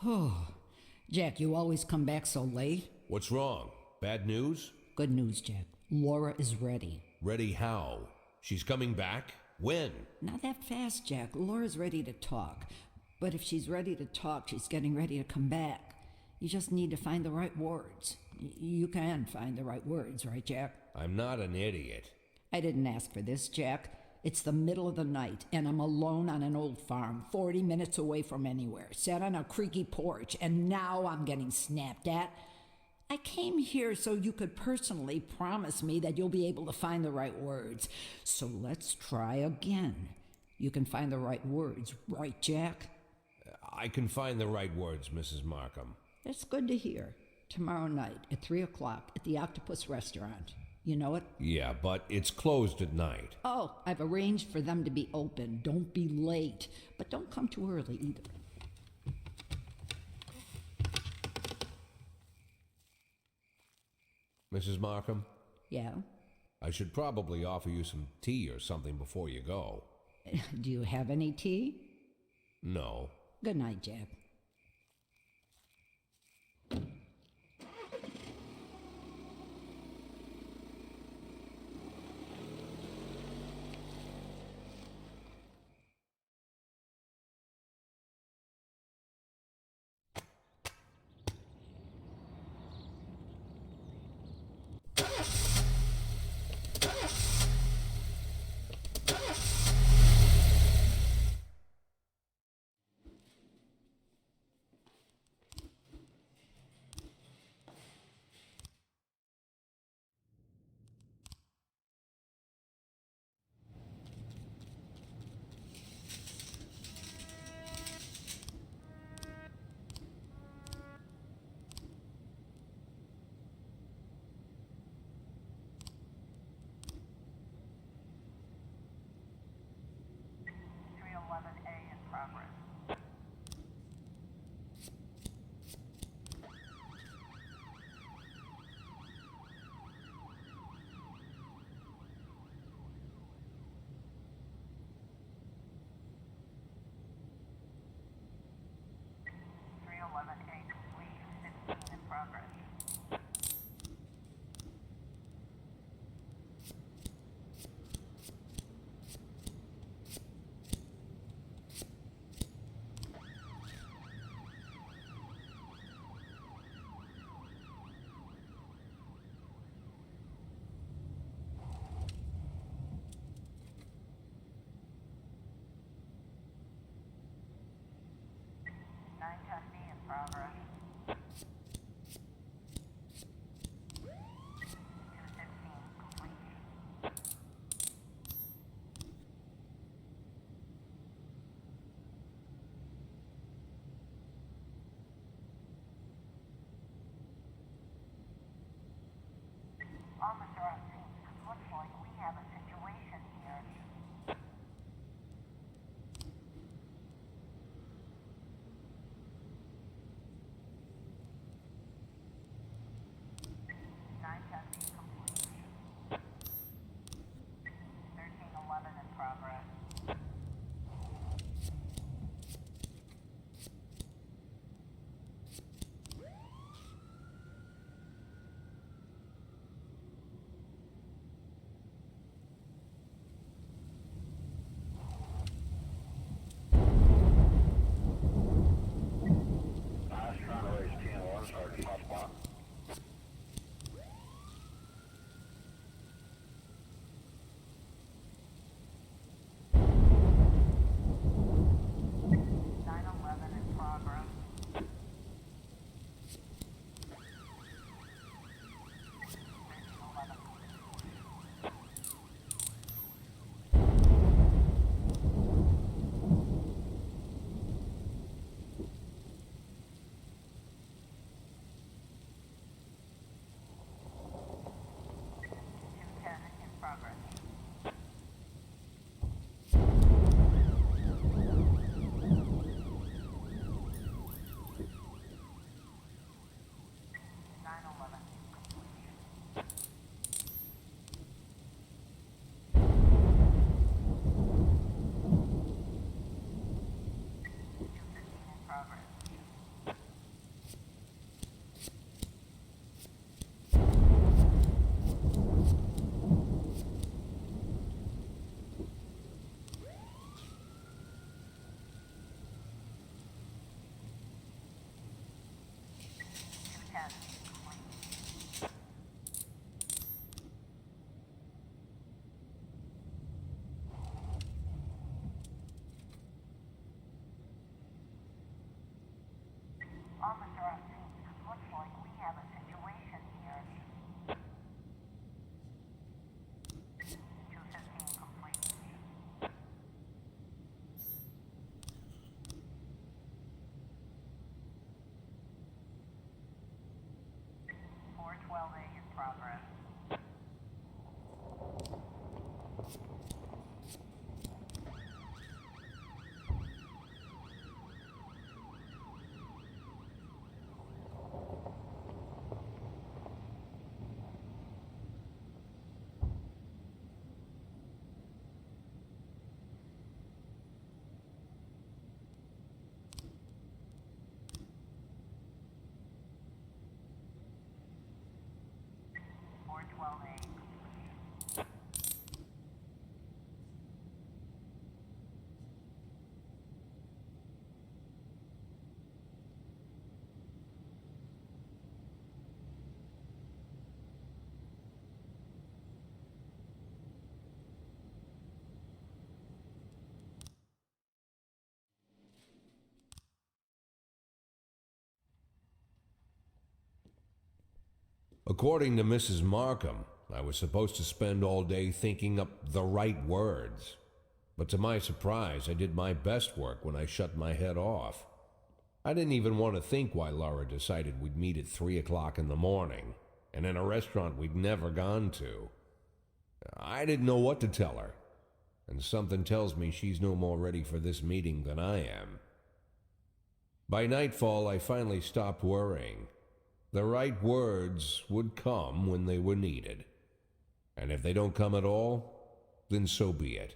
Oh, Jack, you always come back so late. What's wrong? Bad news? Good news, Jack. Laura is ready. Ready how? She's coming back? When? Not that fast, Jack. Laura's ready to talk. But if she's ready to talk, she's getting ready to come back. You just need to find the right words. You can find the right words, right, Jack? I'm not an idiot. I didn't ask for this, Jack. It's the middle of the night, and I'm alone on an old farm, 40 minutes away from anywhere, sat on a creaky porch, and now I'm getting snapped at. I came here so you could personally promise me that you'll be able to find the right words. So let's try again. You can find the right words, right, Jack? I can find the right words, Mrs. Markham. That's good to hear. Tomorrow night at 3 o'clock at the Octopus Restaurant. You know it? Yeah, but it's closed at night. Oh, I've arranged for them to be open. Don't be late. But don't come too early either. Mrs. Markham, Yeah? I should probably offer you some tea or something before you go. Do you have any tea? No. Good night, Jack. Officer on scene. Looks like we have a situation here. 9 testing complete. 1311 in progress. 412A in progress. According to Mrs. Markham, I was supposed to spend all day thinking up the right words. But to my surprise, I did my best work when I shut my head off. I didn't even want to think why Laura decided we'd meet at 3 o'clock in the morning, and in a restaurant we'd never gone to. I didn't know what to tell her, and something tells me she's no more ready for this meeting than I am. By nightfall, I finally stopped worrying. The right words would come when they were needed. And if they don't come at all, then so be it.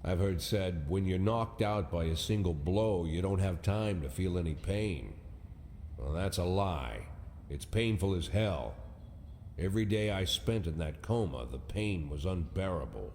I've heard said, when you're knocked out by a single blow, you don't have time to feel any pain. Well, that's a lie. It's painful as hell. Every day I spent in that coma, the pain was unbearable.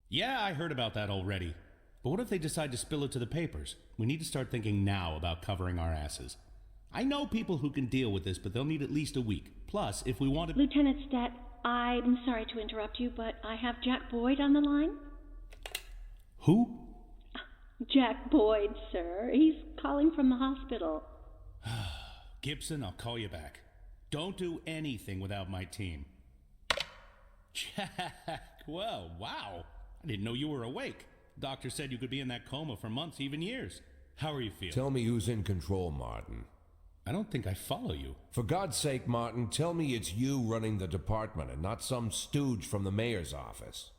Yeah, I heard about that already. But what if they decide to spill it to the papers? We need to start thinking now about covering our asses. I know people who can deal with this, but they'll need at least a week. Plus, if we want to... Lieutenant Stat, I'm sorry to interrupt you, but I have Jack Boyd on the line. Who? Jack Boyd, sir. He's calling from the hospital. Gibson, I'll call you back. Don't do anything without my team. Jack, well, wow. I didn't know you were awake. Doctor said you could be in that coma for months, even years. How are you feeling? Tell me who's in control, Martin. I don't think I follow you. For God's sake, Martin, tell me it's you running the department and not some stooge from the mayor's office.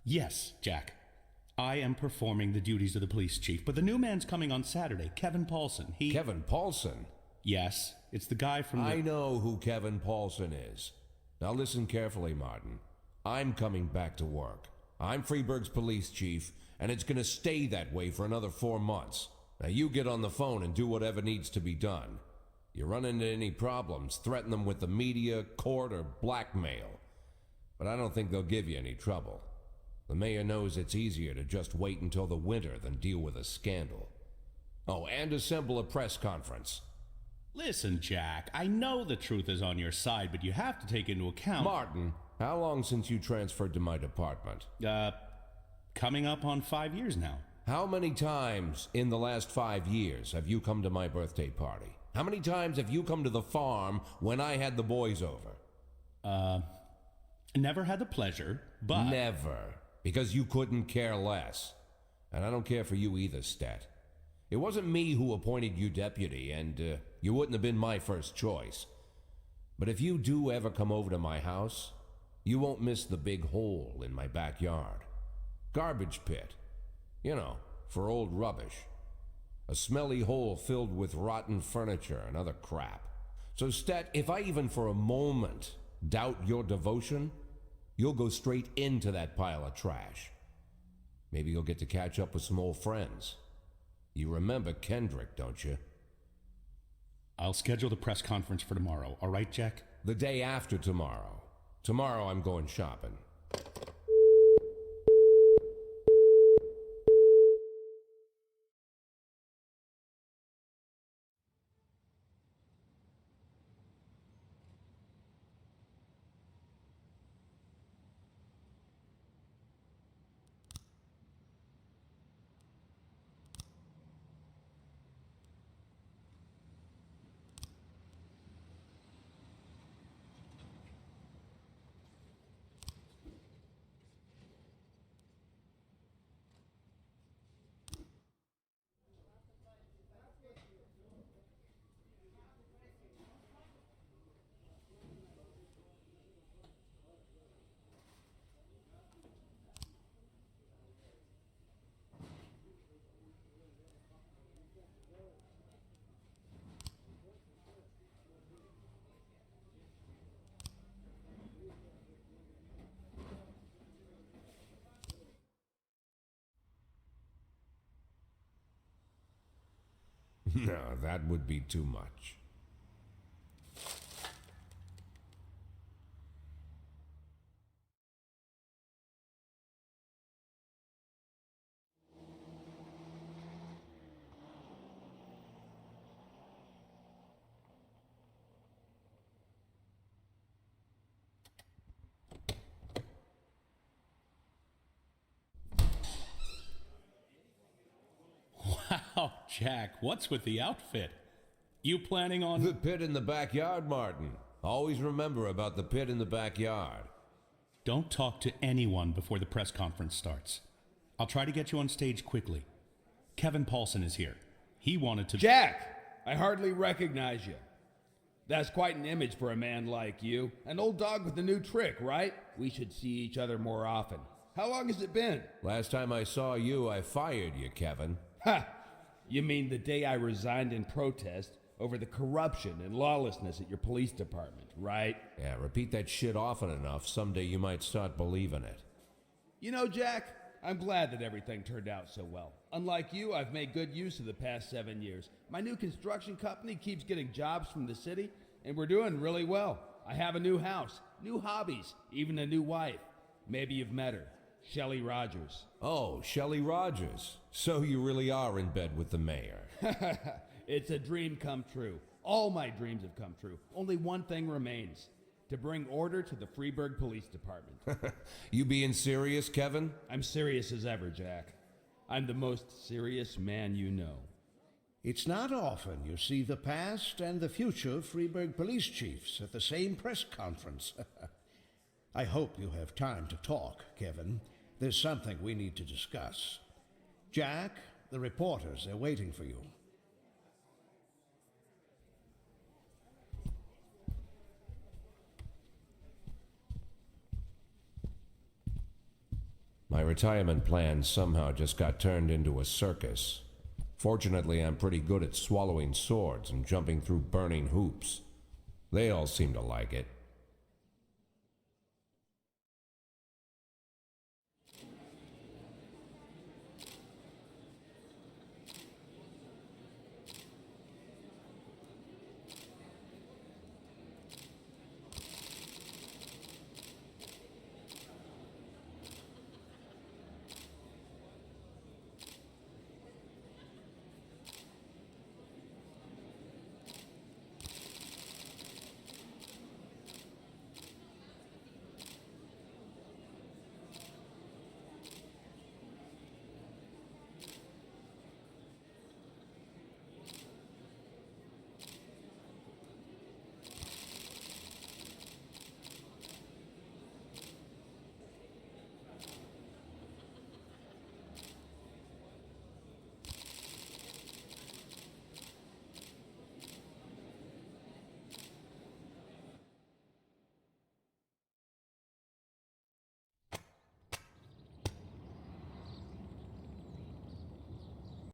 Yes, Jack. I am performing the duties of the police chief, but the new man's coming on Saturday, Kevin Paulson. Kevin Paulson? Yes, it's the guy from the... I know who Kevin Paulson is. Now listen carefully, Martin. I'm coming back to work. I'm Freeburg's police chief, and it's going to stay that way for another 4 months. Now you get on the phone and do whatever needs to be done. You run into any problems, threaten them with the media, court, or blackmail. But I don't think they'll give you any trouble. The mayor knows it's easier to just wait until the winter than deal with a scandal. Oh, and assemble a press conference. Listen, Jack, I know the truth is on your side, but you have to take into account... Martin, how long since you transferred to my department? Coming up on 5 years now. How many times in the last 5 years have you come to my birthday party? How many times have you come to the farm when I had the boys over? Never had the pleasure, but... Never. Because you couldn't care less. And I don't care for you either, Stat. It wasn't me who appointed you deputy, and you wouldn't have been my first choice. But if you do ever come over to my house, you won't miss the big hole in my backyard. Garbage pit. You know, for old rubbish. A smelly hole filled with rotten furniture and other crap. So, Stat, if I even for a moment doubt your devotion, you'll go straight into that pile of trash. Maybe you'll get to catch up with some old friends. You remember Kendrick, don't you? I'll schedule the press conference for tomorrow, all right, Jack? The day after tomorrow. Tomorrow I'm going shopping. No, that would be too much. Wow, Jack, what's with the outfit? You planning on... The pit in the backyard, Martin. Always remember about the pit in the backyard. Don't talk to anyone before the press conference starts. I'll try to get you on stage quickly. Kevin Paulson is here. He wanted to... Jack! I hardly recognize you. That's quite an image for a man like you. An old dog with a new trick, right? We should see each other more often. How long has it been? Last time I saw you, I fired you, Kevin. Ha! You mean the day I resigned in protest over the corruption and lawlessness at your police department, right? Yeah, repeat that shit often enough, someday you might start believing it. You know, Jack, I'm glad that everything turned out so well. Unlike you, I've made good use of the past 7 years. My new construction company keeps getting jobs from the city, and we're doing really well. I have a new house, new hobbies, even a new wife. Maybe you've met her. Shelley Rogers. Oh, Shelley Rogers. So you really are in bed with the mayor. It's a dream come true. All my dreams have come true. Only one thing remains. To bring order to the Freeburg Police Department. You being serious, Kevin? I'm serious as ever, Jack. I'm the most serious man you know. It's not often you see the past and the future Freeburg police chiefs at the same press conference. I hope you have time to talk, Kevin. There's something we need to discuss. Jack, the reporters are waiting for you. My retirement plan somehow just got turned into a circus. Fortunately, I'm pretty good at swallowing swords and jumping through burning hoops. They all seem to like it.